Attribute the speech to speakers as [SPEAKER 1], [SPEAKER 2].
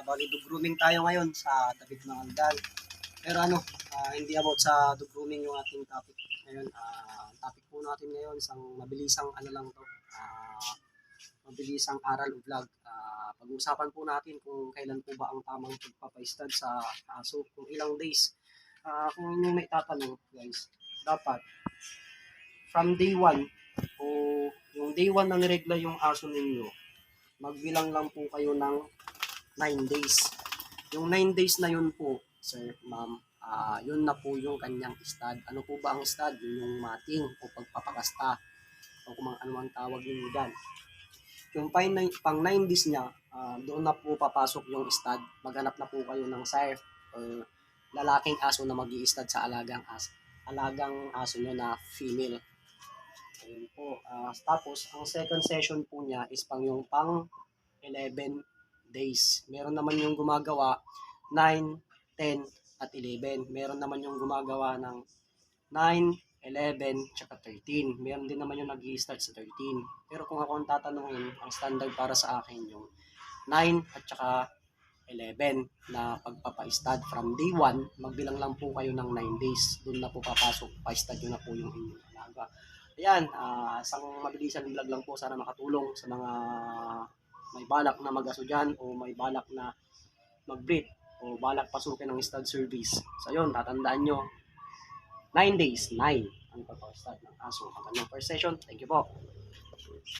[SPEAKER 1] Bali dog grooming tayo ngayon sa David Mangaldan. Pero hindi about sa dog grooming yung ating topic ngayon. Topic po natin ngayon isang mabilisang lang to. Mabilisang aral o vlog. Pag-uusapan po natin kung kailan po ba ang tamang pagpapa-stud sa aso, kung ilang days. Kung inyong may tatanong guys, dapat from day 1 o yung day 1 na niregla yung aso ninyo, magbilang lang po kayo ng 9 days. Yung 9 days na yun po, sir, ma'am, yun na po yung kanyang stud. Ano po ba ang stud? Yun yung mating o pagpapakasta o kung ano ang tawag nyo dyan. Yung pang 9 days niya, doon na po papasok yung stud. Maghanap na po kayo ng sire or lalaking aso na mag-i-stud sa alagang aso nyo na female. Ayun po. Tapos, ang second session po niya is yung pang 11 days. Meron naman yung gumagawa 9, 10, at 11. Meron naman yung gumagawa ng 9, 11, tsaka 13. Meron din naman yung nag-i-start sa 13. Pero kung ako ang tatanungin, ang standard para sa akin yung 9 at tsaka 11 na pagpapa-stud. From day 1, magbilang lang po kayo ng 9 days. Doon na po papasok, pa-stud yun na po yung inyong alaga. Ayan, isang mabilisan vlog lang po. Sana makatulong sa mga may balak na mag-aso dyan o may balak na mag-breed o balak pasukin ng stud service. So yun, tatandaan nyo, 9 days, 9 ang pagpapa-stud ng aso. Hanggang ng first session. Thank you po.